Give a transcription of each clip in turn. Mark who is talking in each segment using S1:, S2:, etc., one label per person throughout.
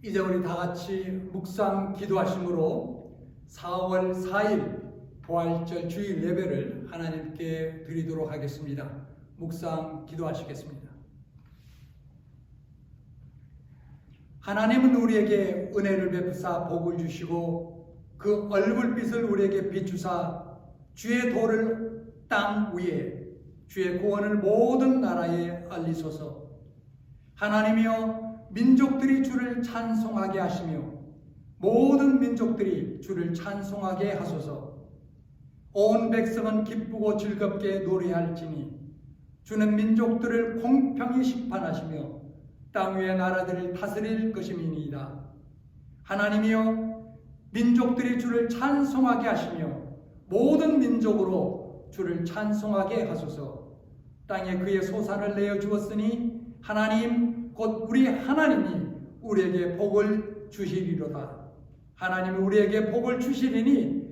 S1: 이제 우리 다 같이 묵상 기도하심으로 4월 4일 부활절 주일 예배를 하나님께 드리도록 하겠습니다. 묵상 기도하시겠습니다. 하나님은 우리에게 은혜를 베푸사 복을 주시고 그 얼굴빛을 우리에게 비추사 주의 도를 땅 위에 주의 구원을 모든 나라에 알리소서. 하나님이여, 민족들이 주를 찬송하게 하시며 모든 민족들이 주를 찬송하게 하소서. 온 백성은 기쁘고 즐겁게 노래할지니 주는 민족들을 공평히 심판하시며 땅 위의 나라들을 다스릴 것임이니이다. 하나님이여, 민족들이 주를 찬송하게 하시며 모든 민족으로 주를 찬송하게 하소서. 땅에 그의 소산을 내어 주었으니 하나님 곧 우리 하나님이 우리에게 복을 주시리로다. 하나님이 우리에게 복을 주시리니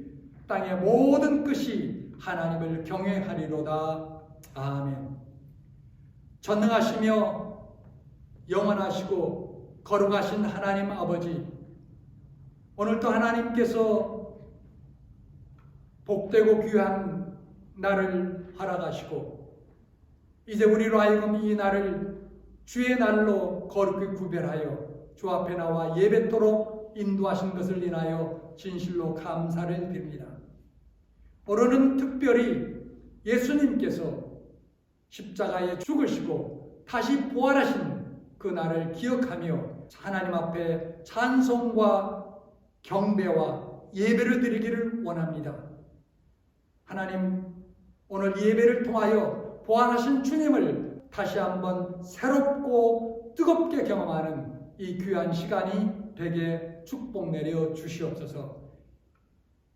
S1: 땅의 모든 끝이 하나님을 경외하리로다. 아멘. 전능하시며 영원하시고 거룩하신 하나님 아버지, 오늘도 하나님께서 복되고 귀한 날을 허락하시고 이제 우리로 하여금 이 날을 주의 날로 거룩히 구별하여 주 앞에 나와 예배토록 인도하신 것을 인하여 진실로 감사를 드립니다. 오늘은 특별히 예수님께서 십자가에 죽으시고 다시 부활하신 그 날을 기억하며 하나님 앞에 찬송과 경배와 예배를 드리기를 원합니다. 하나님, 오늘 예배를 통하여 부활하신 주님을 다시 한번 새롭고 뜨겁게 경험하는 이 귀한 시간이 되게 축복 내려 주시옵소서.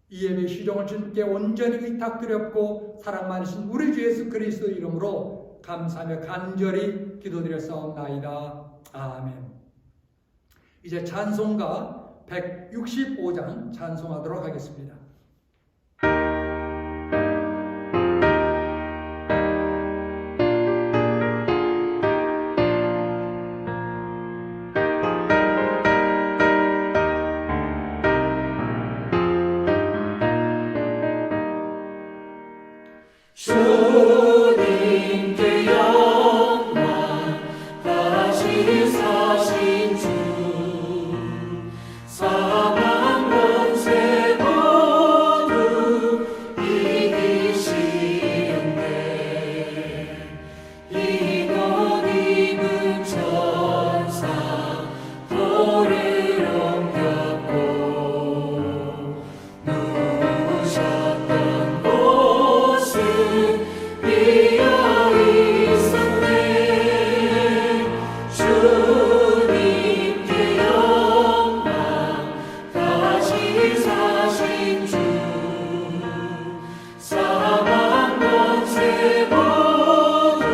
S1: 이 예배 시종을 주님께 온전히 의탁드렸고 사랑 많으신 우리 주 예수 그리스도 이름으로 감사하며 간절히 기도드렸사옵나이다. 아멘. 이제 찬송가 165장 찬송하도록 하겠습니다.
S2: 주님께 영광, 다시 사신 주, 사망 권세 모두 이기시는데 이곳 입은 천사 돌을 옮겼고 누우셨던 곳은 비어 있었네. 주님께 영광, 다시 사신 주, 사망 권세 모두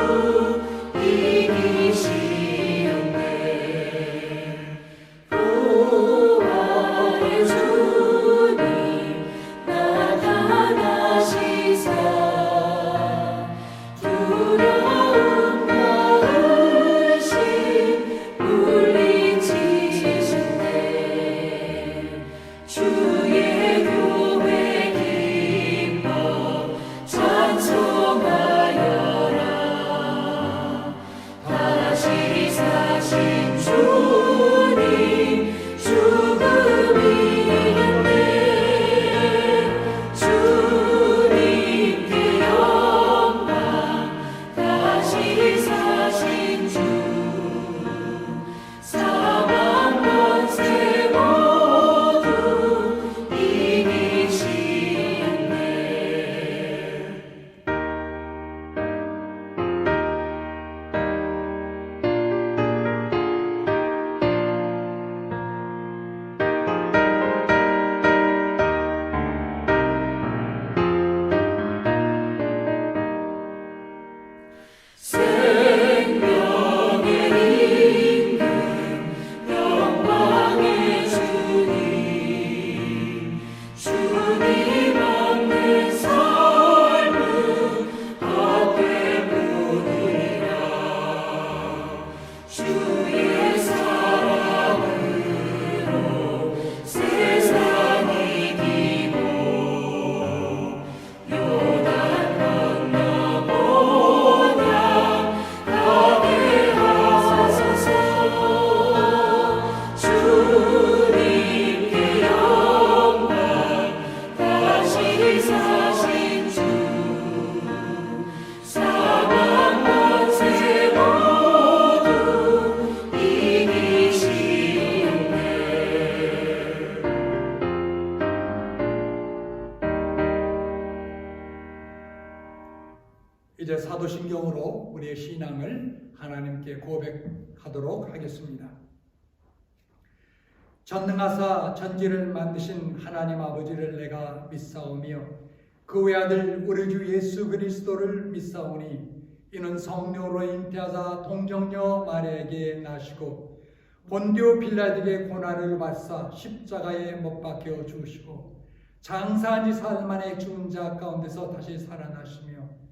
S2: 이기시었네. 부활의 주님 나타나시사 두려움과 의심 물리치시네. 주의 교회 기뻐 찬송하여
S1: 이제 사도신경으로 우리의 신앙을 하나님께 고백하도록 하겠습니다. 전능하사 천지를 만드신 하나님 아버지를 내가 믿사오며 그 외아들 우리 주 예수 그리스도를 믿사오니 이는 성령으로 잉태하사 동정녀 마리아에게 나시고 본디오 빌라에게 고난을 받사 십자가에 못 박혀 죽으시고 장사한 지 사흘 만에 죽은 자 가운데서 다시 살아나시며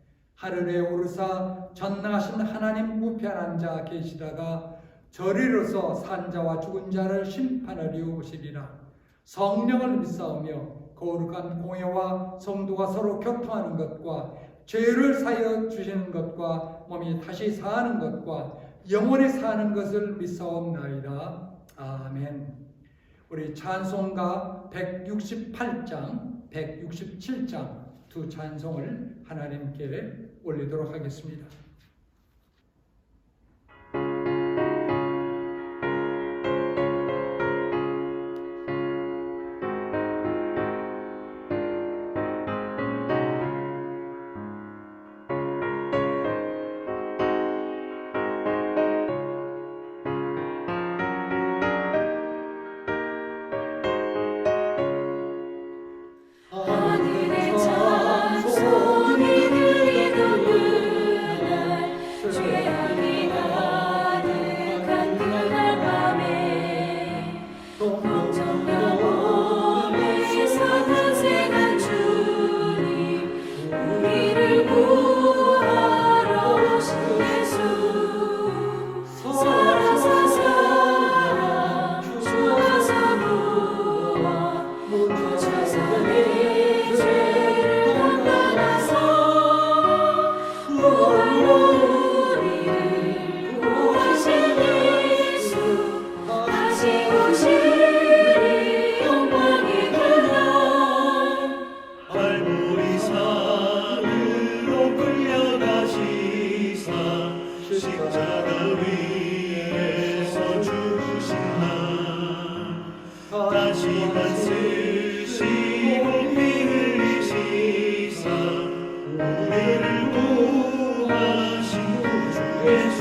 S1: 하늘에 오르사 전능하신 하나님 우편한 자 계시다가 저리로서 산 자와 죽은 자를 심판하려 오시리라. 성령을 믿사오며 거룩한 공예와 성도가 서로 교통하는 것과 죄를 사하여 주시는 것과 몸이 다시 사는 것과 영원히 사는 것을 믿사옵나이다. 아멘. 우리 찬송가 168장, 167장 두 찬송을 하나님께 올리도록 하겠습니다.
S2: 하늘의 찬송이 들리던 그날 죄악이 가득한 그날 밤에 동정녀몸에서 탄생한 주님 우리를 구하러 오신 예수 살아서 사랑 죽어서 부활 묻혀서 내 죄를 담당하사 구원으로 우리를 구하신 예수 다시 오시리 영광의 그날
S3: 발보리산으로 끌려가시사 십자가 위에서 죽으신 날 다시만 쓰시고 피 흘리시사 우리를 구하신 구주 예수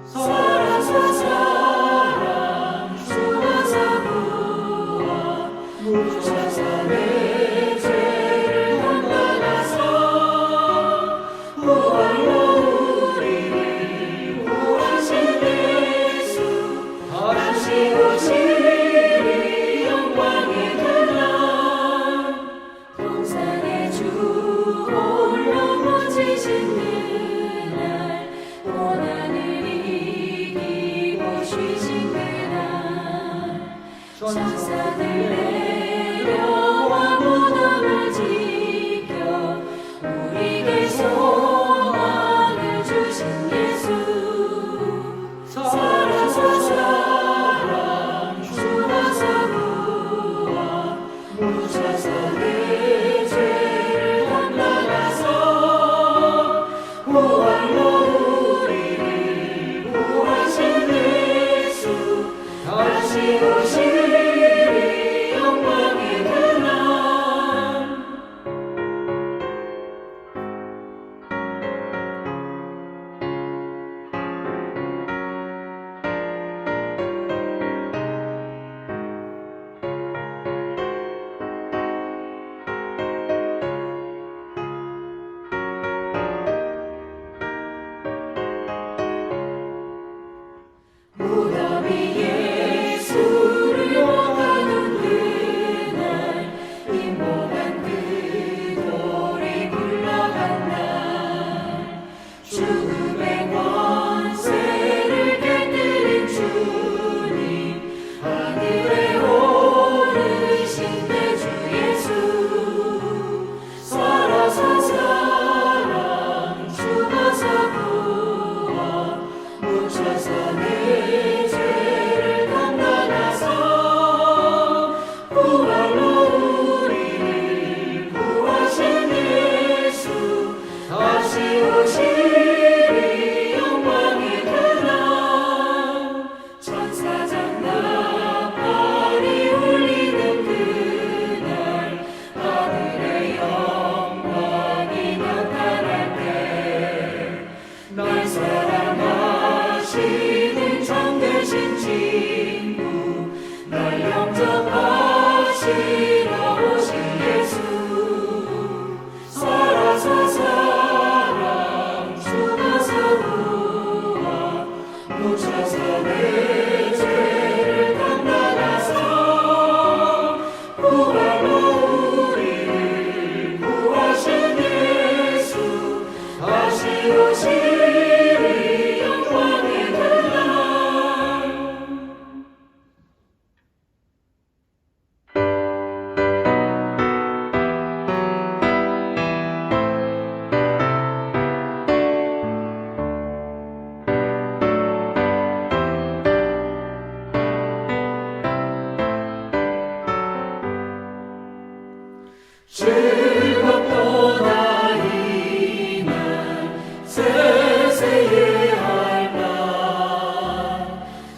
S2: 살아서 사랑 죽어서 부활 묻혀서 내 죄를 담당하사 구원으로 우리를 구하신 예수 다시 오시리 영광의 그날 동산의 주 홀로 모지신 그날 고난을 이기고 쉬신 그날 천사들 내려와 무덤을 지켜 우리에게 소망을 주신 예수 살아서 사랑 죽어서 부활 묻혀서 내 죄를 담당하사 구원으로 우리를 구하신 예수 다시 오시리 진리 영광의 그날 즐겁도다 이날 세세에 할 날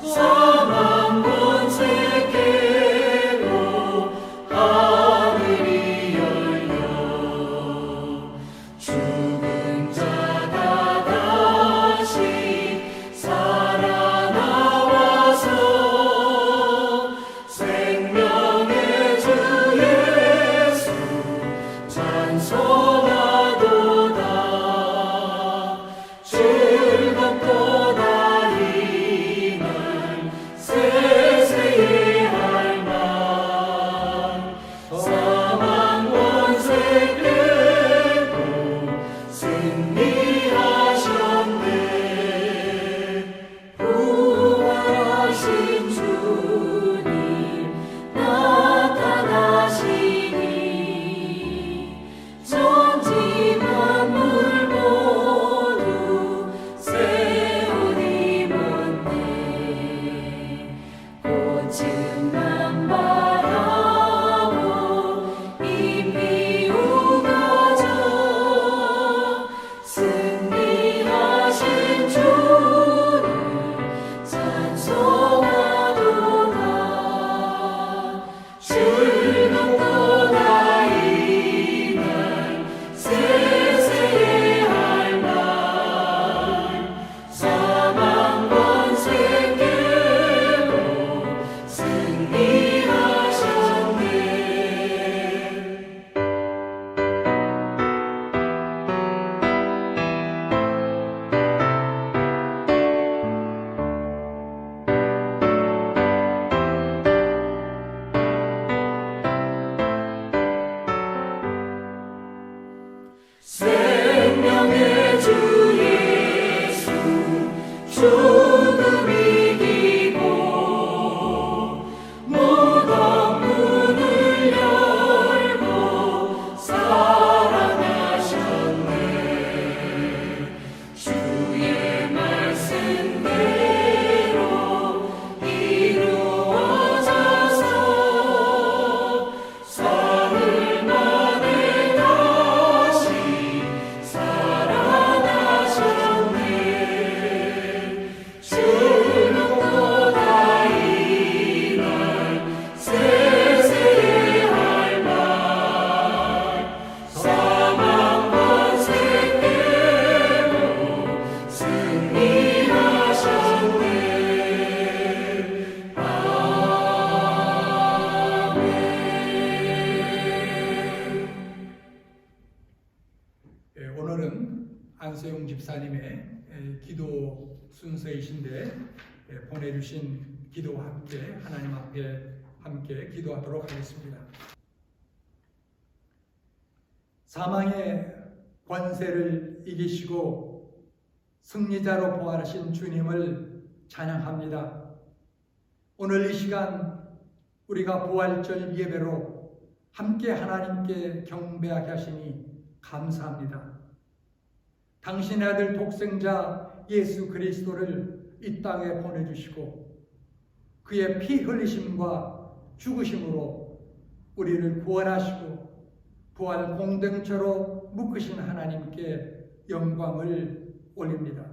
S2: 사망 권세 깨고 하늘이 열려 죽은 자가 다시 살아나와서 생명의 주 예수 찬송하도다 즐겁도다 이날 세세에 할 날 사망 권세 깨고 승리하셨네 부활하신 주님 나타나시니 천지 만물 모두 세우니 못네 꽃은 남발하고 잎이 우거져 승리하신 주를 찬송하도다 즐겁도다 이날 세세에 할 날 사망 권세 깨고 승리하셨네 생명의 주 예수 죽음 이기고 무덤 문을 열고 살아나셨네 주의 말씀대로 이루어져서 사흘 만에 다시 살아나셨네 즐겁도다 이날 세세에 할 날 사망 권세 깨고 승리하셨네
S1: 오늘은 안세용 집사님의 기도 순서이신데 보내주신 기도와 함께 하나님 앞에 함께 기도하도록 하겠습니다. 사망의 권세를 이기시고 승리자로 부활하신 주님을 찬양합니다. 오늘 이 시간 우리가 부활절 예배로 함께 하나님께 경배하게 하시니 감사합니다. 당신의 아들 독생자 예수 그리스도를 이 땅에 보내주시고 그의 피 흘리심과 죽으심으로 우리를 구원하시고 부활 공동체로 묶으신 하나님께 영광을 올립니다.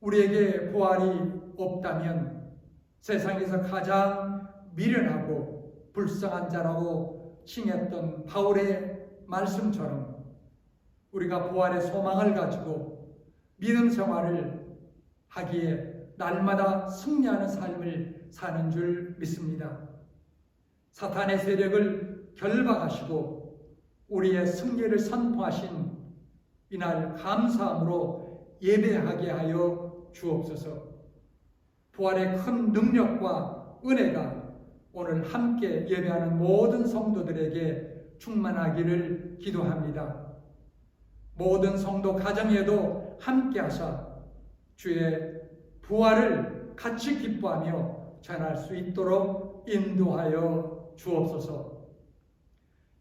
S1: 우리에게 부활이 없다면 세상에서 가장 미련하고 불쌍한 자라고 칭했던 바울의 말씀처럼 우리가 부활의 소망을 가지고 믿음 생활을 하기에 날마다 승리하는 삶을 사는 줄 믿습니다. 사탄의 세력을 결박하시고 우리의 승리를 선포하신 이날 감사함으로 예배하게 하여 주옵소서. 부활의 큰 능력과 은혜가 오늘 함께 예배하는 모든 성도들에게 충만하기를 기도합니다. 모든 성도 가정에도 함께 하사 주의 부활을 같이 기뻐하며 전할 수 있도록 인도하여 주옵소서.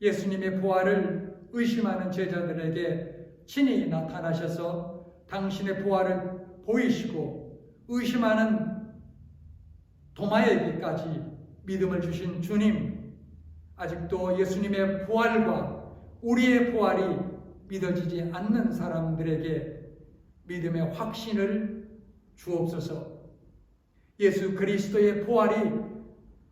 S1: 예수님의 부활을 의심하는 제자들에게 친히 나타나셔서 당신의 부활을 보이시고 의심하는 도마에게까지 믿음을 주신 주님, 아직도 예수님의 부활과 우리의 부활이 믿어지지 않는 사람들에게 믿음의 확신을 주옵소서. 예수 그리스도의 부활이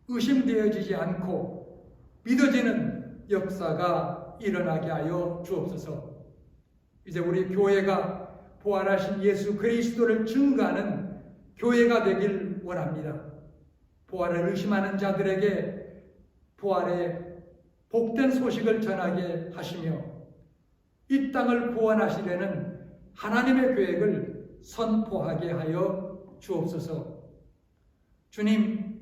S1: 의심되어지지 않고 믿어지는 역사가 일어나게 하여 주옵소서. 이제 우리 교회가 부활하신 예수 그리스도를 증거하는 교회가 되길 원합니다. 부활을 의심하는 자들에게 부활의 복된 소식을 전하게 하시며 이 땅을 구원하시려는 하나님의 계획을 선포하게 하여 주옵소서. 주님,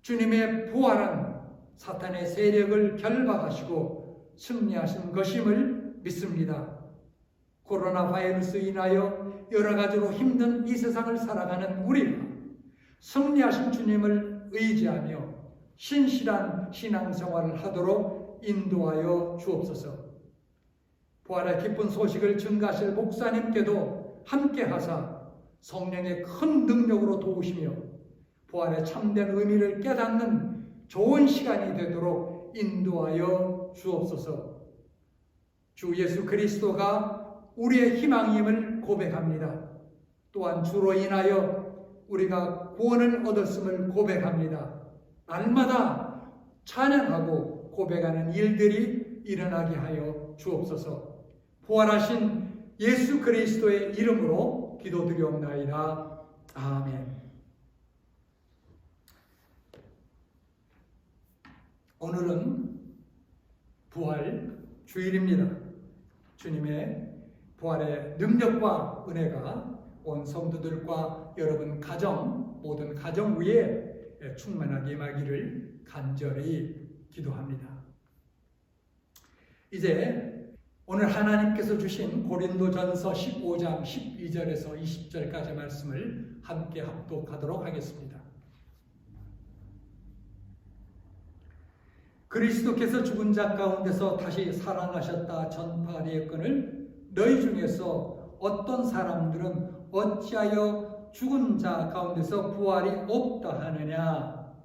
S1: 주님의 부활은 사탄의 세력을 결박하시고 승리하신 것임을 믿습니다. 코로나 바이러스로 인하여 여러 가지로 힘든 이 세상을 살아가는 우리가 승리하신 주님을 의지하며 신실한 신앙생활을 하도록 인도하여 주옵소서. 부활의 기쁜 소식을 증가하실 목사님께도 함께 하사 성령의 큰 능력으로 도우시며 부활의 참된 의미를 깨닫는 좋은 시간이 되도록 인도하여 주옵소서. 주 예수 그리스도가 우리의 희망임을 고백합니다. 또한 주로 인하여 우리가 구원을 얻었음을 고백합니다. 날마다 찬양하고 고백하는 일들이 일어나게 하여 주옵소서. 부활하신 예수 그리스도의 이름으로 기도드리옵나이다. 아멘. 오늘은 부활 주일입니다. 주님의 부활의 능력과 은혜가 온 성도들과 여러분 가정, 모든 가정 위에 충만하게 임하기를 간절히 기도합니다. 이제 오늘 하나님께서 주신 고린도전서 15장 12절에서 20절까지 말씀을 함께 합독하도록 하겠습니다. 그리스도께서 죽은 자 가운데서 다시 살아나셨다 전파되었거늘 너희 중에서 어떤 사람들은 어찌하여 죽은 자 가운데서 부활이 없다 하느냐.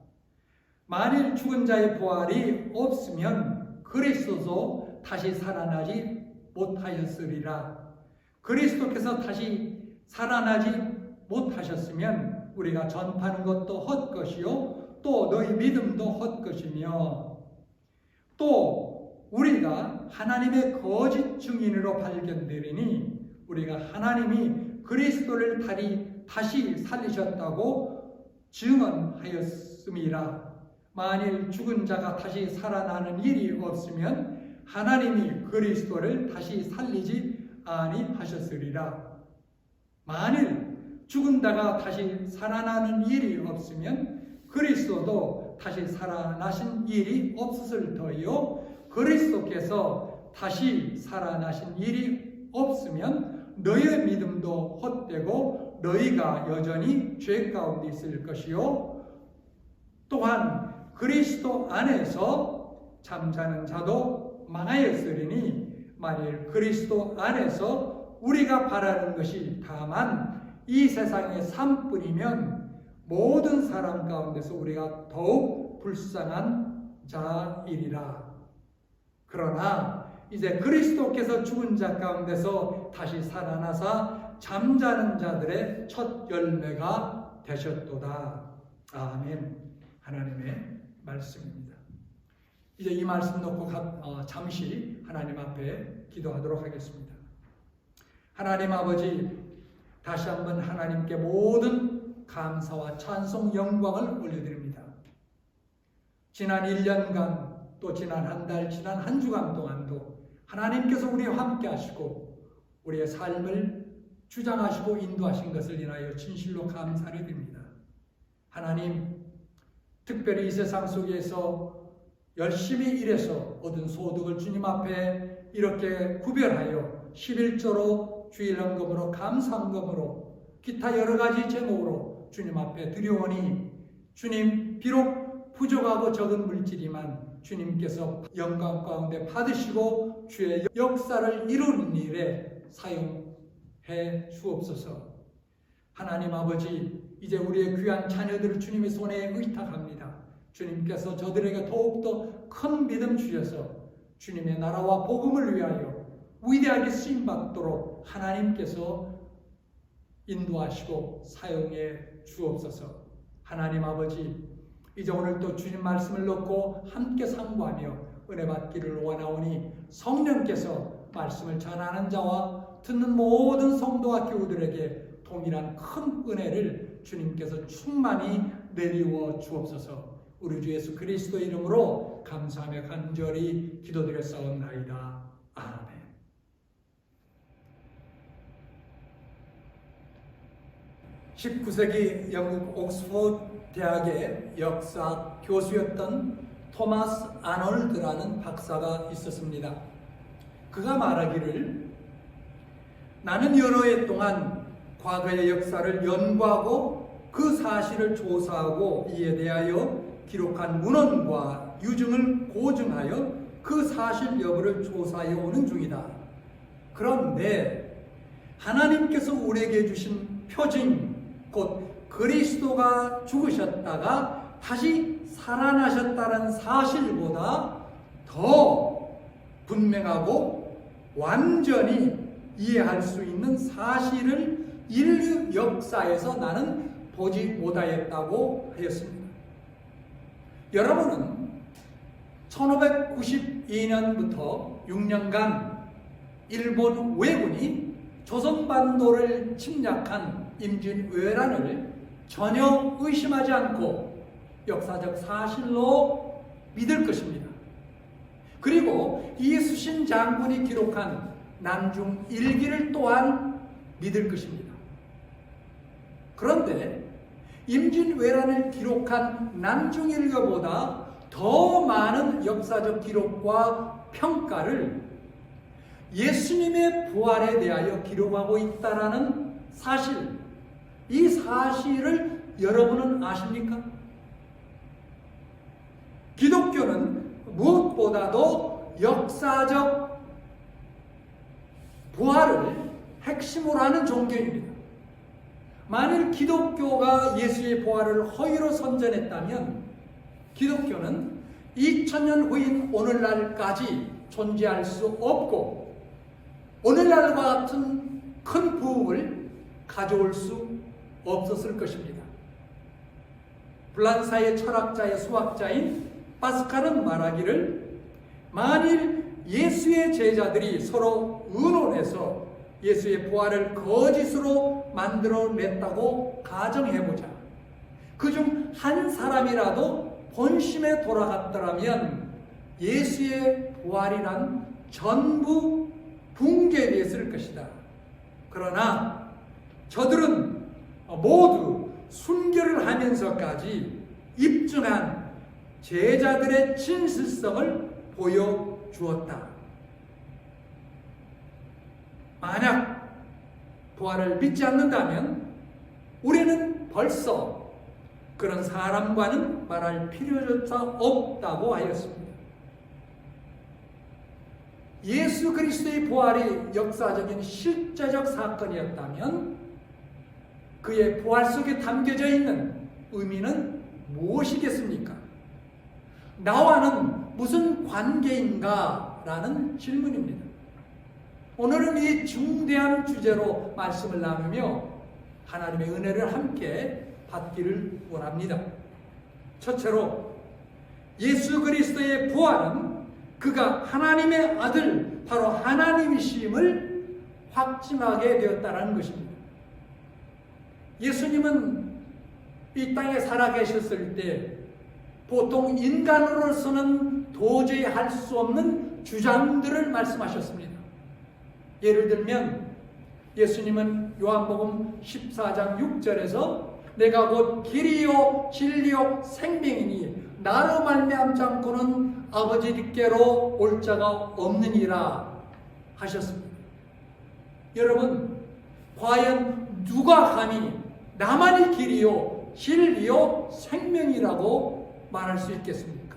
S1: 만일 죽은 자의 부활이 없으면 그리스도도 다시 살아나지 못하였으리라. 그리스도께서 다시 살아나지 못하셨으면 우리가 전파하는 것도 헛것이요 또 너희 믿음도 헛것이며 또 우리가 하나님의 거짓 증인으로 발견되리니 우리가 하나님이 그리스도를 다시 살리셨다고 증언하였음이라. 만일 죽은 자가 다시 살아나는 일이 없으면 하나님이 그리스도를 다시 살리지 아니하셨으리라. 만일 죽은 자가 다시 살아나는 일이 없으면 그리스도도 다시 살아나신 일이 없었을 터이요 그리스도께서 다시 살아나신 일이 없으면 너희의 믿음도 헛되고 너희가 여전히 죄 가운데 있을 것이요 또한 그리스도 안에서 잠자는 자도 망하였으리니 만일 그리스도 안에서 우리가 바라는 것이 다만 이 세상의 삶뿐이면 모든 사람 가운데서 우리가 더욱 불쌍한 자이리라. 그러나 이제 그리스도께서 죽은 자 가운데서 다시 살아나사 잠자는 자들의 첫 열매가 되셨도다. 아멘. 하나님의 말씀입니다. 이제 이 말씀 놓고 잠시 하나님 앞에 기도하도록 하겠습니다. 하나님 아버지, 다시 한번 하나님께 모든 감사와 찬송 영광을 올려드립니다. 지난 1년간 또 지난 한 달, 지난 한 주간 동안도 하나님께서 우리와 함께 하시고 우리의 삶을 주장하시고 인도하신 것을 인하여 진실로 감사를 드립니다. 하나님, 특별히 이 세상 속에서 열심히 일해서 얻은 소득을 주님 앞에 이렇게 구별하여 11조로 주일 헌금으로 감사헌금으로 기타 여러 가지 제목으로 주님 앞에 드려오니 주님 비록 부족하고 적은 물질이만 주님께서 영광 가운데 받으시고 주의 역사를 이루는 일에 사용해 주옵소서. 하나님 아버지, 이제 우리의 귀한 자녀들을 주님의 손에 의탁합니다. 주님께서 저들에게 더욱더 큰 믿음 주셔서 주님의 나라와 복음을 위하여 위대하게 쓰임받도록 하나님께서 인도하시고 사용해 주옵소서. 하나님 아버지, 이제 오늘 또 주님 말씀을 넣고 함께 상고하며 은혜 받기를 원하오니 성령께서 말씀을 전하는 자와 듣는 모든 성도와 교우들에게 동일한 큰 은혜를 주님께서 충만히 내리워 주옵소서. 우리 주 예수 그리스도 이름으로 감사하며 간절히 기도드렸사옵나이다. 아멘. 19세기 영국 옥스퍼드 대학의 역사 교수였던 토마스 아놀드라는 박사가 있었습니다. 그가 말하기를, 나는 여러 해 동안 과거의 역사를 연구하고 그 사실을 조사하고 이에 대하여 기록한 문헌과 유증을 고증하여 그 사실 여부를 조사해 오는 중이다. 그런데 하나님께서 우리에게 주신 표징, 곧 그리스도가 죽으셨다가 다시 살아나셨다는 사실보다 더 분명하고 완전히 이해할 수 있는 사실을 인류 역사에서 나는 보지 못하였다고 하였습니다. 여러분은 1592년부터 6년간 일본 왜군이 조선반도를 침략한 임진왜란을 전혀 의심하지 않고 역사적 사실로 믿을 것입니다. 그리고 이수신 장군이 기록한 남중 일기를 또한 믿을 것입니다. 그런데 임진왜란을 기록한 남중일기보다 더 많은 역사적 기록과 평가를 예수님의 부활에 대하여 기록하고 있다는 사실, 이 사실을 여러분은 아십니까? 기독교는 무엇보다도 역사적 부활을 핵심으로 하는 종교입니다. 만일 기독교가 예수의 부활을 허위로 선전했다면 기독교는 2000년 후인 오늘날까지 존재할 수 없고 오늘날과 같은 큰 부흥을 가져올 수 없었을 것입니다. 불란사의 철학자의 수학자인 파스칼은 말하기를, 만일 예수의 제자들이 서로 의논해서 예수의 부활을 거짓으로 만들어냈다고 가정해보자. 그중 한 사람이라도 본심에 돌아갔더라면 예수의 부활이란 전부 붕괴되었을 것이다. 그러나 저들은 모두 순교를 하면서까지 입증한 제자들의 진실성을 보여주었다. 만약 부활을 믿지 않는다면 우리는 벌써 그런 사람과는 말할 필요조차 없다고 하였습니다. 예수 그리스도의 부활이 역사적인 실제적 사건이었다면 그의 부활 속에 담겨져 있는 의미는 무엇이겠습니까? 나와는 무슨 관계인가? 라는 질문입니다. 오늘은 이 중대한 주제로 말씀을 나누며 하나님의 은혜를 함께 받기를 원합니다. 첫째로 예수 그리스도의 부활은 그가 하나님의 아들, 바로 하나님이심을 확증하게 되었다는 것입니다. 예수님은 이 땅에 살아계셨을 때 보통 인간으로서는 도저히 할 수 없는 주장들을 말씀하셨습니다. 예를 들면 예수님은 요한복음 14장 6절에서 내가 곧 길이요 진리요 생명이니 나로 말미암지 않고는 아버지께로 올 자가 없느니라 하셨습니다. 여러분, 과연 누가 감히 나만이 길이요 진리요 생명이라고 말할 수 있겠습니까?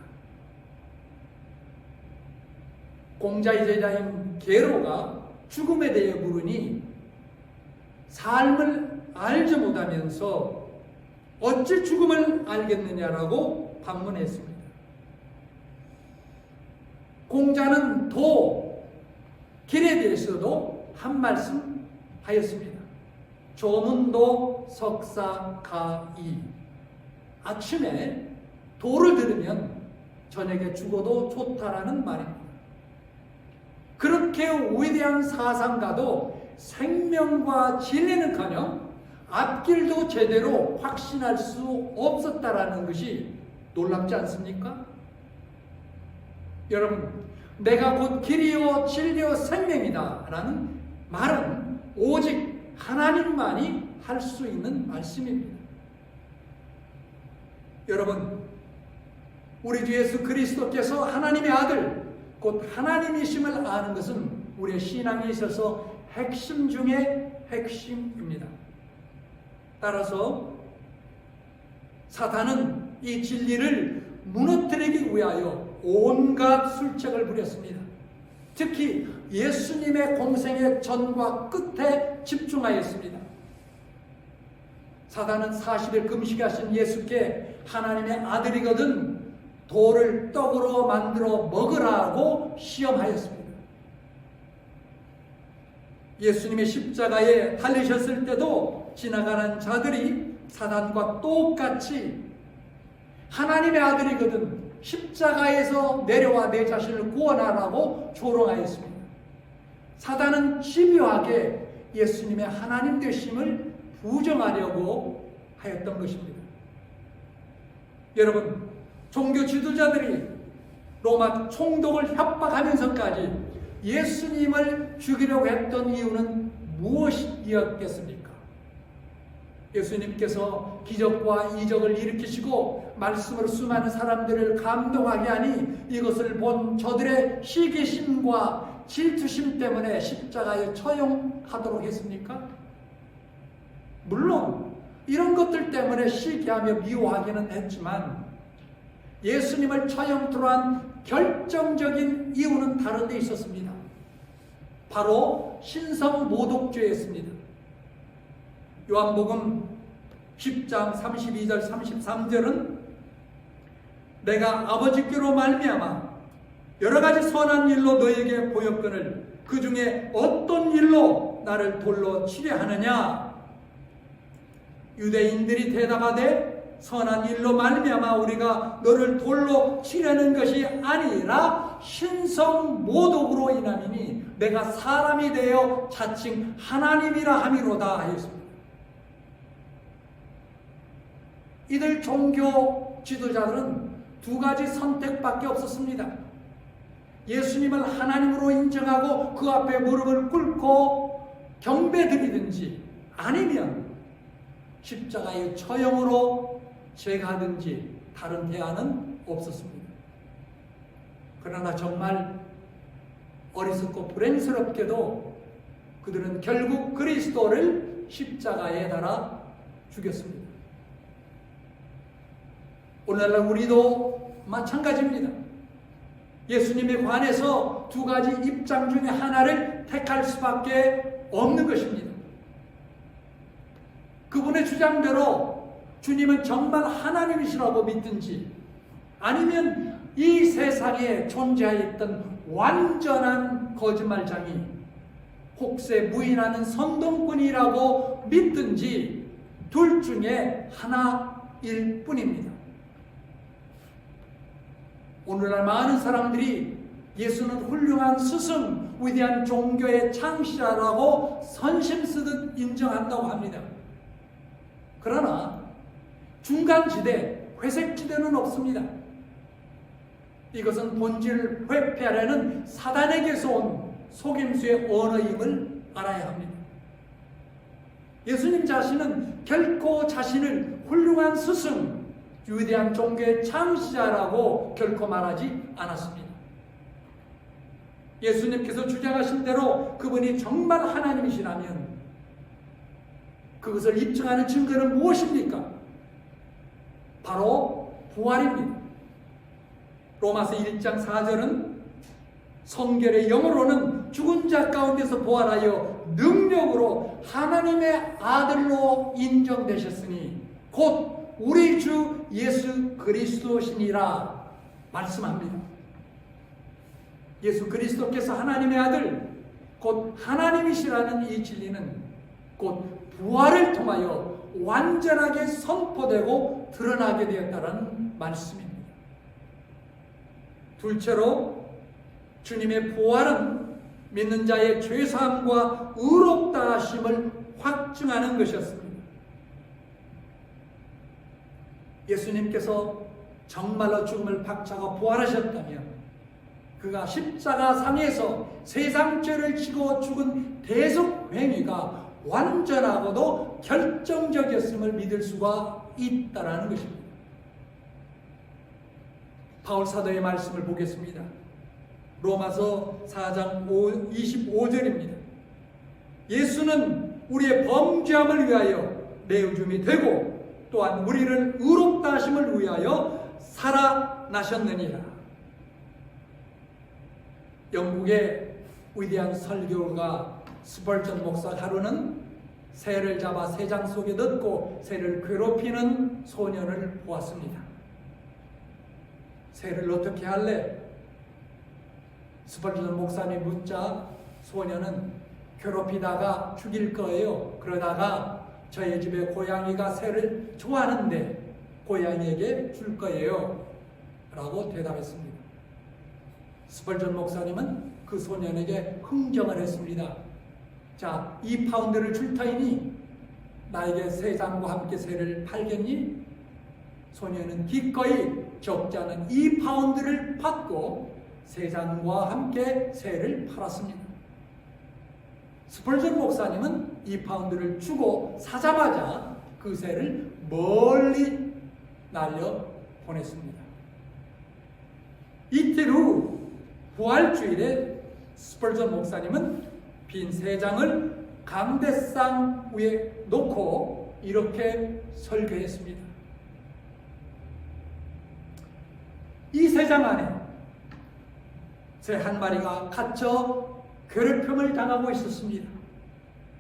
S1: 공자의 제자인 게로가 죽음에 대해 물으니 삶을 알지 못하면서 어찌 죽음을 알겠느냐라고 반문했습니다. 공자는 도, 길에 대해서도 한 말씀 하였습니다. 조문도 석사가이. 아침에 도를 들으면 저녁에 죽어도 좋다라는 말입니다. 그렇게 위대한 사상가도 생명과 진리는커녕 앞길도 제대로 확신할 수 없었다라는 것이 놀랍지 않습니까? 여러분, 내가 곧 길이요 진리요 생명이다 라는 말은 오직 하나님만이 할 수 있는 말씀입니다. 여러분, 우리 주 예수 그리스도께서 하나님의 아들 곧 하나님이심을 아는 것은 우리의 신앙에 있어서 핵심 중에 핵심입니다. 따라서 사탄은 이 진리를 무너뜨리기 위하여 온갖 술책을 부렸습니다. 특히 예수님의 공생의 전과 끝에 집중하였습니다. 사단은 40일 금식하신 예수께 하나님의 아들이거든 돌을 떡으로 만들어 먹으라고 시험하였습니다. 예수님의 십자가에 달리셨을 때도 지나가는 자들이 사단과 똑같이 하나님의 아들이거든 십자가에서 내려와 내 자신을 구원하라고 조롱하였습니다. 사단은 집요하게 예수님의 하나님 되심을 부정하려고 하였던 것입니다. 여러분, 종교 지도자들이 로마 총독을 협박하면서까지 예수님을 죽이려고 했던 이유는 무엇이었겠습니까? 예수님께서 기적과 이적을 일으키시고 말씀으로 수많은 사람들을 감동하게 하니 이것을 본 저들의 시기심과 질투심 때문에 십자가에 처형하도록 했습니까? 물론 이런 것들 때문에 시기하며 미워하기는 했지만 예수님을 처형토로 한 결정적인 이유는 다른 데 있었습니다. 바로 신성모독죄였습니다. 요한복음 10장 32절 33절은 내가 아버지께로 말미암아 여러 가지 선한 일로 너에게 보였거늘 그 중에 어떤 일로 나를 돌로 치려 하느냐? 유대인들이 대답하되 선한 일로 말미암아 우리가 너를 돌로 치려는 것이 아니라 신성모독으로 인함이니 내가 사람이 되어 자칭 하나님이라 함이로다 하였습니다. 이들 종교 지도자들은 두 가지 선택밖에 없었습니다. 예수님을 하나님으로 인정하고 그 앞에 무릎을 꿇고 경배드리든지 아니면 십자가의 처형으로 제가하든지 다른 대안은 없었습니다. 그러나 정말 어리석고 불행스럽게도 그들은 결국 그리스도를 십자가에 달아 죽였습니다. 오늘날 우리도 마찬가지입니다. 예수님에 관해서 두 가지 입장 중에 하나를 택할 수밖에 없는 것입니다. 그분의 주장대로 주님은 정말 하나님이시라고 믿든지 아니면 이 세상에 존재하였던 완전한 거짓말장이 혹세 무인하는 선동꾼이라고 믿든지 둘 중에 하나일 뿐입니다. 오늘날 많은 사람들이 예수는 훌륭한 스승, 위대한 종교의 창시자라고 선심쓰듯 인정한다고 합니다. 그러나 중간지대, 회색지대는 없습니다. 이것은 본질을 회피하려는 사단에게서 온 속임수의 언어임을 알아야 합니다. 예수님 자신은 결코 자신을 훌륭한 스승, 위대한 종교의 창시자라고 결코 말하지 않았습니다. 예수님께서 주장하신 대로 그분이 정말 하나님이시라면 그것을 입증하는 증거는 무엇입니까? 바로 부활입니다. 로마서 1장 4절은 성결의 영으로는 죽은 자 가운데서 부활하여 능력으로 하나님의 아들로 인정되셨으니 곧 우리 주 예수 그리스도시니라 말씀합니다. 예수 그리스도께서 하나님의 아들 곧 하나님이시라는 이 진리는 곧 부활을 통하여 완전하게 선포되고 드러나게 되었다는 말씀입니다. 둘째로 주님의 부활은 믿는 자의 죄사함과 의롭다 하심을 확증하는 것이었습니다. 예수님께서 정말로 죽음을 박차고 부활하셨다면 그가 십자가 상에서 세상 죄를 지고 죽은 대속 행위가 완전하고도 결정적이었음을 믿을 수가 있다라는 것입니다. 바울 사도의 말씀을 보겠습니다. 로마서 4장 25절입니다. 예수는 우리의 범죄함을 위하여 내어줌이 되고 또한 우리를 의롭다 하심을 위하여 살아나셨느니라. 영국의 위대한 설교가 스펄전 목사 하루는 새를 잡아 새장 속에 넣고 새를 괴롭히는 소년을 보았습니다. 새를 어떻게 할래? 스펄전 목사님이 묻자 소년은 괴롭히다가 죽일 거예요. 그러다가 저희 집에 고양이가 새를 좋아하는데 고양이에게 줄 거예요 라고 대답했습니다. 스펄전 목사님은 그 소년에게 흥정을 했습니다. 자, 2파운드를 줄 터이니 나에게 새장과 함께 새를 팔겠니? 소년은 기꺼이 적지 않은 2파운드를 받고 새장과 함께 새를 팔았습니다. 스펄전 목사님은 2파운드를 주고 사자마자 그 새를 멀리 날려 보냈습니다. 이틀 후 부활주일에 스펄전 목사님은 빈 새장을 강대상 위에 놓고 이렇게 설교했습니다. 이 새장 안에 새 한 마리가 갇혀 괴롭힘을 당하고 있었습니다.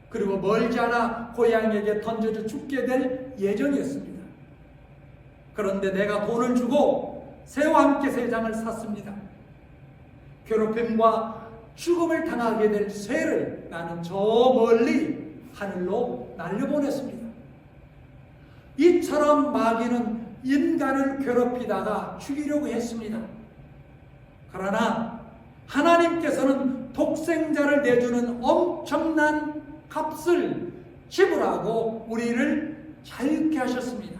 S1: 그리고 멀지 않아 고양이에게 던져져 죽게 될 예정이었습니다. 그런데 내가 돈을 주고 새와 함께 새장을 샀습니다. 괴롭힘과 죽음을 당하게 될 새를 나는 저 멀리 하늘로 날려보냈습니다. 이처럼 마귀는 인간을 괴롭히다가 죽이려고 했습니다. 그러나 하나님께서는 독생자를 내주는 엄청난 값을 지불하고 우리를 자유케 하셨습니다.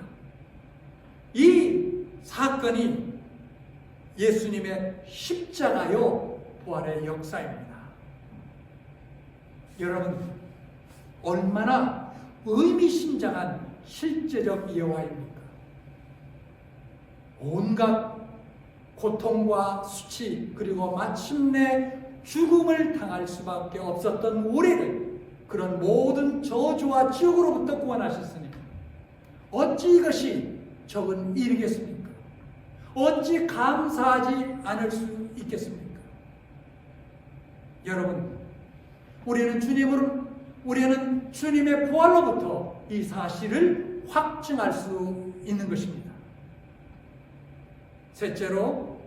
S1: 이 사건이 예수님의 십자가요 부활의 역사입니다. 여러분, 얼마나 의미심장한 실제적 예화입니까? 온갖 고통과 수치 그리고 마침내 죽음을 당할 수밖에 없었던 우리를 그런 모든 저주와 지옥으로부터 구원하셨으니 어찌 이것이 적은 일이겠습니까? 어찌 감사하지 않을 수 있겠습니까? 여러분, 우리는 주님의 부활로부터 이 사실을 확증할 수 있는 것입니다. 셋째로,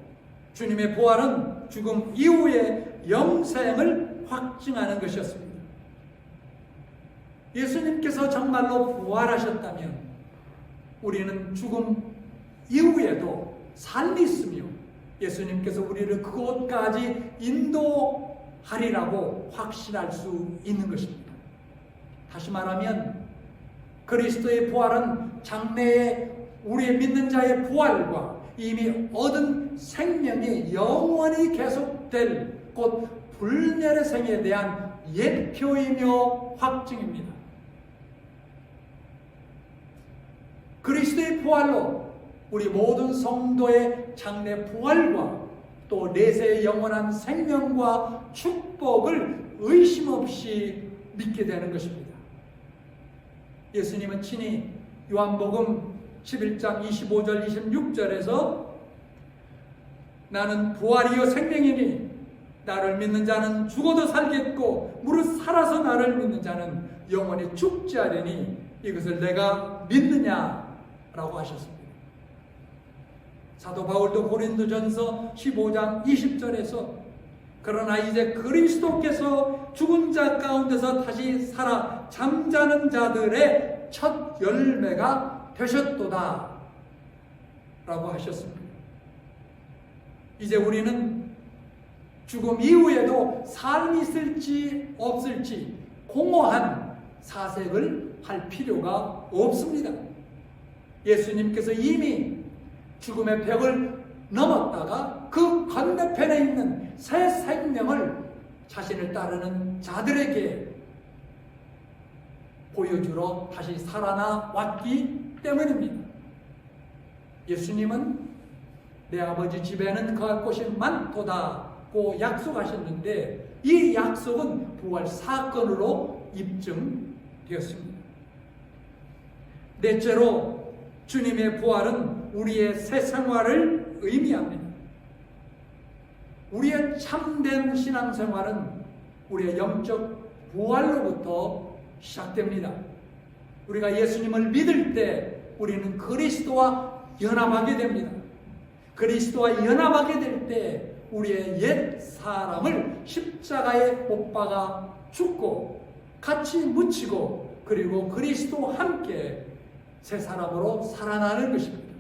S1: 주님의 부활은 죽음 이후의 영생을 확증하는 것이었습니다. 예수님께서 정말로 부활하셨다면 우리는 죽음 이후에도 삶이 있으며 예수님께서 우리를 그곳까지 인도하리라고 확신할 수 있는 것입니다. 다시 말하면 그리스도의 부활은 장래에 우리의 믿는 자의 부활과 이미 얻은 생명이 영원히 계속될 곧 불멸의 생에 대한 예표이며 확증입니다. 그리스도의 부활로 우리 모든 성도의 장래 부활과 또 내세의 영원한 생명과 축복을 의심 없이 믿게 되는 것입니다. 예수님은 친히 요한복음 11장 25절 26절에서 나는 부활이요 생명이니 나를 믿는 자는 죽어도 살겠고 무릇 살아서 나를 믿는 자는 영원히 죽지 않으니 이것을 내가 믿느냐라고 하셨습니다. 사도 바울도 고린도전서 15장 20절에서 그러나 이제 그리스도께서 죽은 자 가운데서 다시 살아 잠자는 자들의 첫 열매가 되셨도다 라고 하셨습니다. 이제 우리는 죽음 이후에도 삶이 있을지 없을지 공허한 사색을 할 필요가 없습니다. 예수님께서 이미 죽음의 벽을 넘었다가 그 건너편에 있는 새 생명을 자신을 따르는 자들에게 보여주러 다시 살아나 왔기 때문입니다. 예수님은 내 아버지 집에는 거할 곳이 많도다고 약속하셨는데 이 약속은 부활 사건으로 입증되었습니다. 넷째로 주님의 부활은 우리의 새 생활을 의미합니다. 우리의 참된 신앙생활은 우리의 영적 부활로부터 시작됩니다. 우리가 예수님을 믿을 때 우리는 그리스도와 연합하게 됩니다. 그리스도와 연합하게 될 때 우리의 옛 사람을 십자가에 못 박아 죽고 같이 묻히고 그리고 그리스도와 함께 새 사람으로 살아나는 것입니다.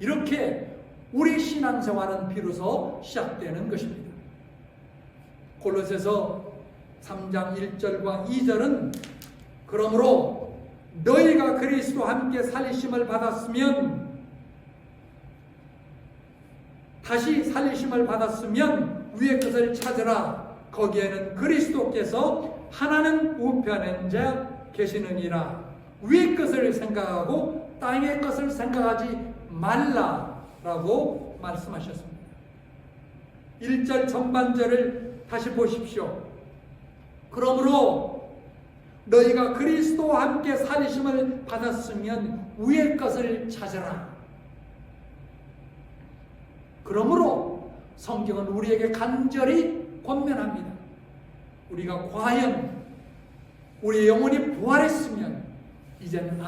S1: 이렇게 우리 신앙생활은 비로소 시작되는 것입니다. 골로새서 3장 1절과 2절은 그러므로 너희가 그리스도와 함께 살리심을 받았으면 다시 살리심을 받았으면 위의 것을 찾으라. 거기에는 그리스도께서 하나는 우편에 앉아 계시느니라. 위의 것을 생각하고 땅의 것을 생각하지 말라라고 말씀하셨습니다. 1절 전반절을 다시 보십시오. 그러므로 너희가 그리스도와 함께 살리심을 받았으면 위의 것을 찾으라. 그러므로 성경은 우리에게 간절히 권면합니다. 우리가 과연 우리의 영혼이 부활했으면 이제는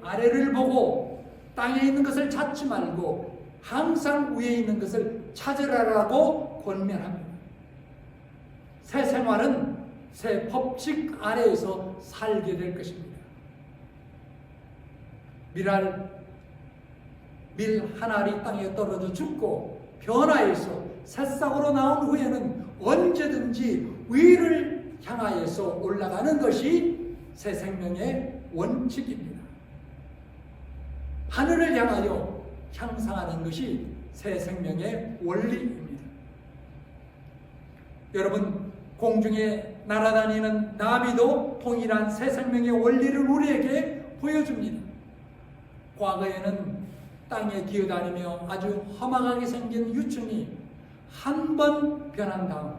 S1: 아래를 보고 땅에 있는 것을 찾지 말고 항상 위에 있는 것을 찾으라라고 권면합니다. 새 생활은 새 법칙 아래에서 살게 될 것입니다. 밀 한 알이 땅에 떨어져 죽고 변화해서 새싹으로 나온 후에는 언제든지 위를 향하여서 올라가는 것이 새 생명의 원칙입니다. 하늘을 향하여 향상하는 것이 새 생명의 원리입니다. 여러분, 공중에 날아다니는 나비도 동일한 새 생명의 원리를 우리에게 보여줍니다. 과거에는 땅에 기어다니며 아주 험악하게 생긴 유충이 한 번 변한 다음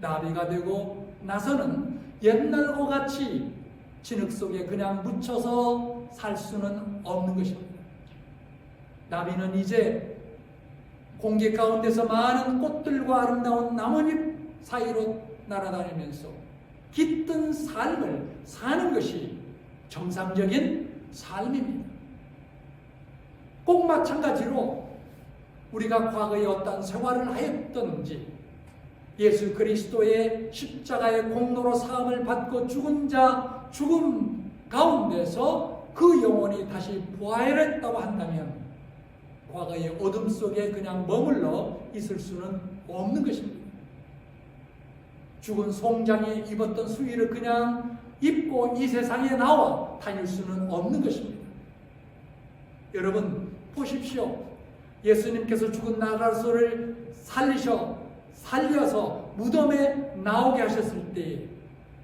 S1: 나비가 되고 나서는 옛날과 같이 진흙 속에 그냥 묻혀서 살 수는 없는 것입니다. 나비는 이제 공기 가운데서 많은 꽃들과 아름다운 나뭇잎 사이로 날아다니면서 깃든 삶을 사는 것이 정상적인 삶입니다. 꼭 마찬가지로 우리가 과거에 어떤 생활을 하였던지 예수 그리스도의 십자가의 공로로 사함을 받고 죽은 자 죽음 가운데서 그 영혼이 다시 부활했다고 한다면 과거의 어둠 속에 그냥 머물러 있을 수는 없는 것입니다. 죽은 송장이 입었던 수의를 그냥 입고 이 세상에 나와 다닐 수는 없는 것입니다. 여러분 보십시오. 예수님께서 죽은 나사로를 살려서 무덤에 나오게 하셨을 때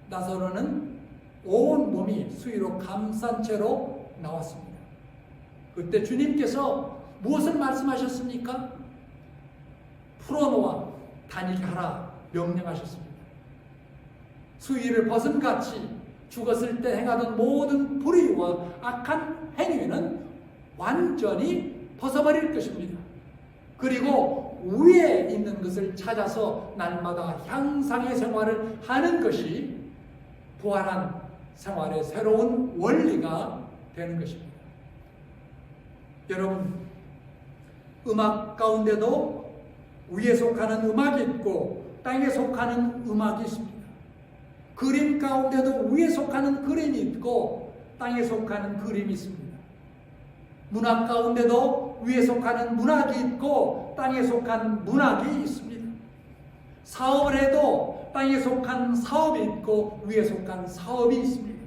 S1: 나사로는 온 몸이 수의로 감싼 채로 나왔습니다. 그때 주님께서 무엇을 말씀하셨습니까? 풀어놓아 다니게 하라 명령하셨습니다. 수의를 벗은같이 죽었을 때 행하던 모든 불의와 악한 행위는 완전히 벗어버릴 것입니다. 그리고 위에 있는 것을 찾아서 날마다 향상의 생활을 하는 것이 부활한 생활의 새로운 원리가 되는 것입니다. 여러분, 음악 가운데도 위에 속하는 음악이 있고 땅에 속하는 음악이 있습니다. 그림 가운데도 위에 속하는 그림이 있고 땅에 속하는 그림이 있습니다. 문학 가운데도 위에 속하는 문학이 있고 땅에 속한 문학이 있습니다. 사업을 해도 땅에 속한 사업이 있고 위에 속한 사업이 있습니다.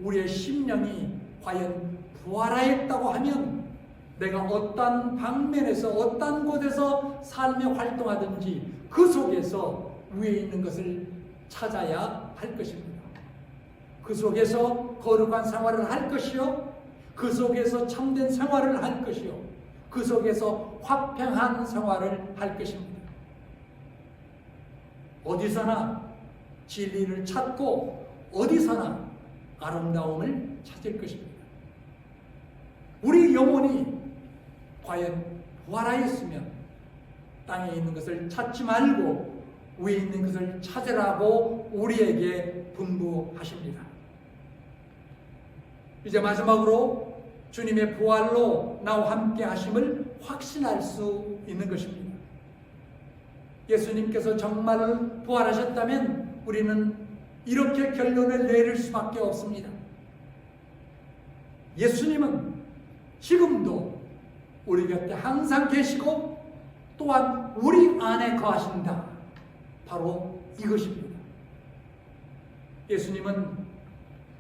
S1: 우리의 심령이 과연 부활하였다고 하면 내가 어떤 방면에서 어떤 곳에서 삶에 활동하든지 그 속에서 위에 있는 것을 찾아야 할 것입니다. 그 속에서 거룩한 생활을 할 것이요, 그 속에서 참된 생활을 할 것이요, 그 속에서 화평한 생활을 할 것입니다. 어디서나 진리를 찾고 어디서나 아름다움을 찾을 것입니다. 우리 영혼이 과연 부활하였으면 땅에 있는 것을 찾지 말고 위에 있는 것을 찾으라고 우리에게 분부하십니다. 이제 마지막으로 주님의 부활로 나와 함께 하심을 확신할 수 있는 것입니다. 예수님께서 정말 부활하셨다면 우리는 이렇게 결론을 내릴 수밖에 없습니다. 예수님은 지금도 우리 곁에 항상 계시고 또한 우리 안에 거하신다. 바로 이것입니다. 예수님은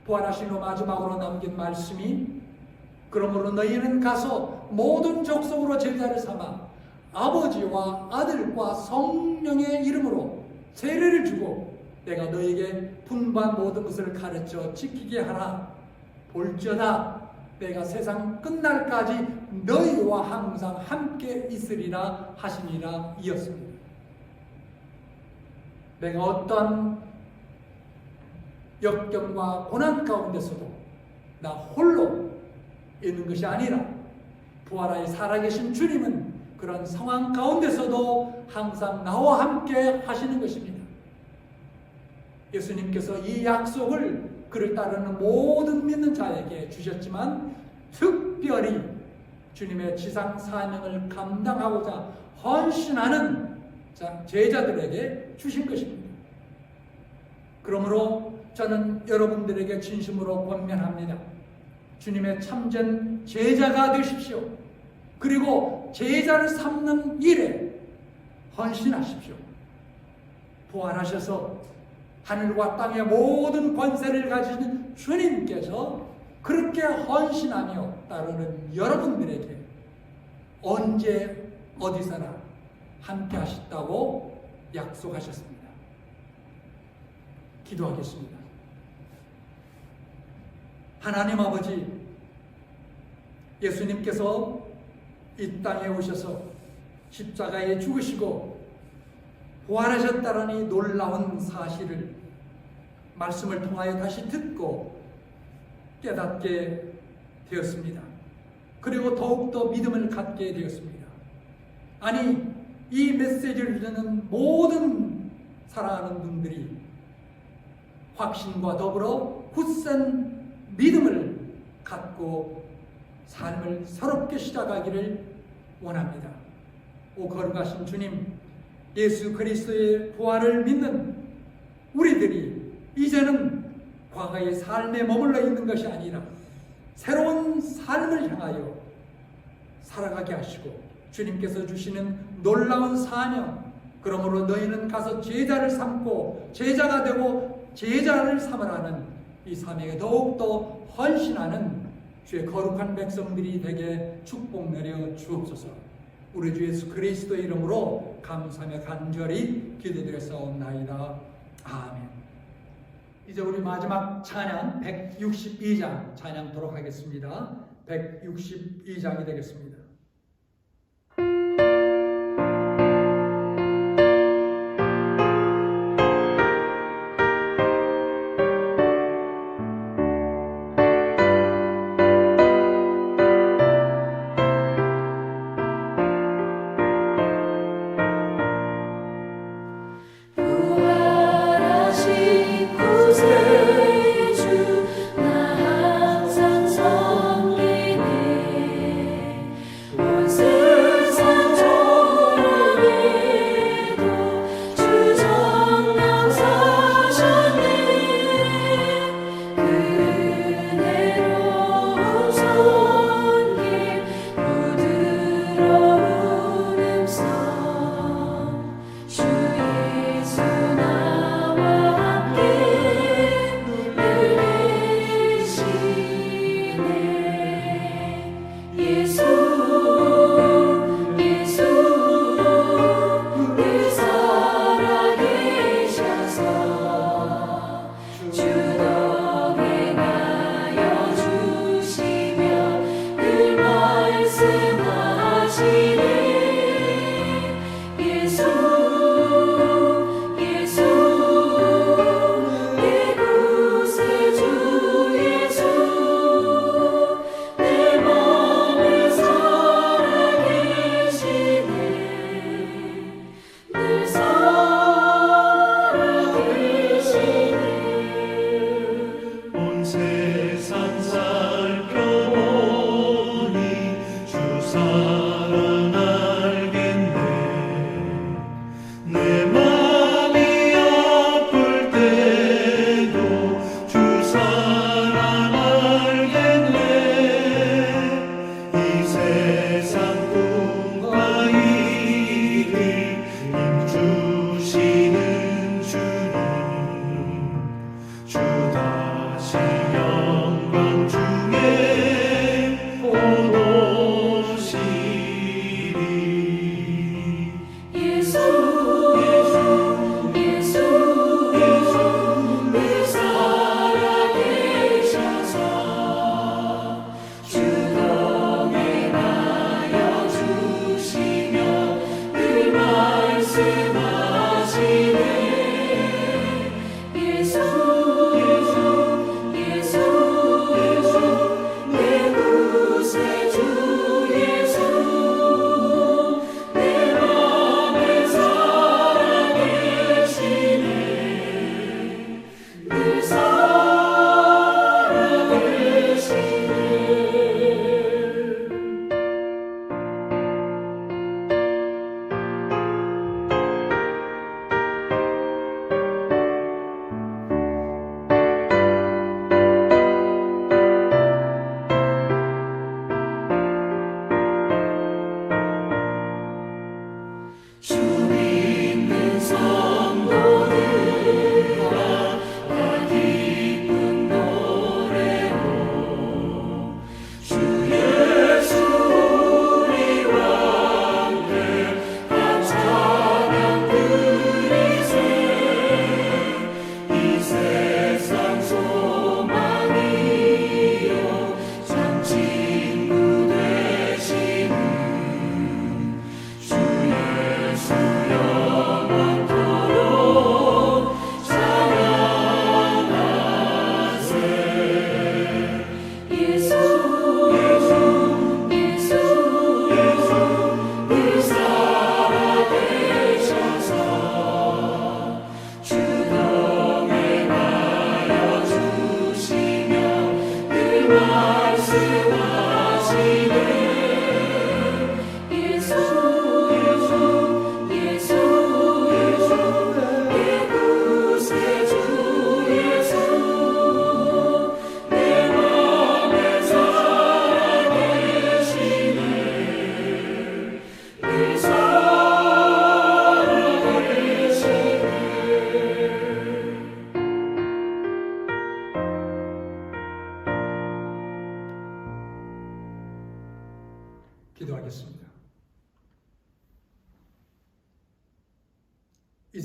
S1: 부활하신 후 마지막으로 남긴 말씀이 그러므로 너희는 가서 모든 족속으로 제자를 삼아 아버지와 아들과 성령의 이름으로 세례를 주고 내가 너희에게 분부한 모든 것을 가르쳐 지키게 하라. 볼지어다 내가 세상 끝날까지 너희와 항상 함께 있으리라 하시니라 이었습니다. 내가 어떤 역경과 고난 가운데서도 나 홀로 있는 것이 아니라 부활하여 살아계신 주님은 그런 상황 가운데서도 항상 나와 함께 하시는 것입니다. 예수님께서 이 약속을 그를 따르는 모든 믿는 자에게 주셨지만 특별히 주님의 지상 사명을 감당하고자 헌신하는 제자들에게 주신 것입니다. 그러므로 저는 여러분들에게 진심으로 권면합니다. 주님의 참된 제자가 되십시오. 그리고 제자를 삼는 일에 헌신하십시오. 부활하셔서 하늘과 땅의 모든 권세를 가지신 주님께서 그렇게 헌신하며 따르는 여러분들에게 언제 어디서나 함께 하셨다고 약속하셨습니다. 기도하겠습니다. 하나님 아버지, 예수님께서 이 땅에 오셔서 십자가에 죽으시고 부활하셨다라는 이 놀라운 사실을 말씀을 통하여 다시 듣고 깨닫게 되었습니다. 그리고 더욱더 믿음을 갖게 되었습니다. 아니, 이 메시지를 듣는 모든 사랑하는 분들이 확신과 더불어 굳센 믿음을 갖고 삶을 새롭게 시작하기를 원합니다. 오 거룩하신 주님, 예수 그리스도의 부활을 믿는 우리들이 이제는 과거의 삶에 머물러 있는 것이 아니라 새로운 삶을 향하여 살아가게 하시고 주님께서 주시는 놀라운 사명, 그러므로 너희는 가서 제자를 삼고 제자가 되고 제자를 삼으라는 이 사명에 더욱더 헌신하는 주의 거룩한 백성들이 되게 축복 내려 주옵소서. 우리 주 예수 그리스도의 이름으로 감사하며 간절히 기도드렸사옵나이다. 아멘. 이제 우리 마지막 찬양 162장 찬양토록 하겠습니다. 162장이 되겠습니다.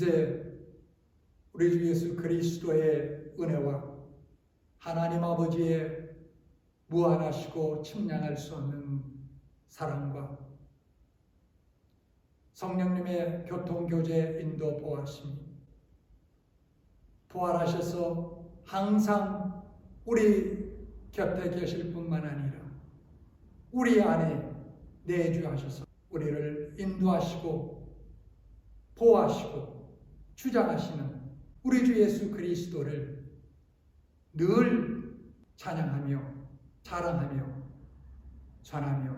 S1: 이제 우리 주 예수 그리스도의 은혜와 하나님 아버지의 무한하시고 침량할 수 없는 사랑과 성령님의 교통교제 인도 보호하심이 부활하셔서 항상 우리 곁에 계실 뿐만 아니라 우리 안에 내주하셔서 우리를 인도하시고 보호하시고 주장하시는 우리 주 예수 그리스도를 늘 찬양하며 자랑하며 전하며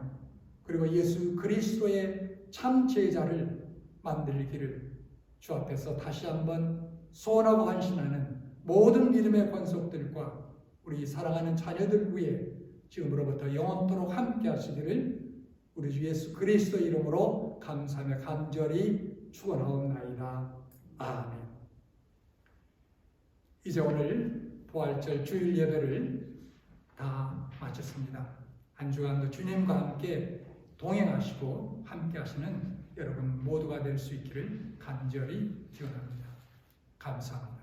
S1: 그리고 예수 그리스도의 참 제자를 만들기를 주 앞에서 다시 한번 소원하고 헌신하는 모든 믿음의 권속들과 우리 사랑하는 자녀들 위해 지금으로부터 영원토록 함께 하시기를 우리 주 예수 그리스도 이름으로 감사하며 간절히 축원하옵나이다. 아멘. 이제 오늘 부활절 주일 예배를 다 마쳤습니다. 한 주간도 주님과 함께 동행하시고 함께 하시는 여러분 모두가 될 수 있기를 간절히 기원합니다. 감사합니다.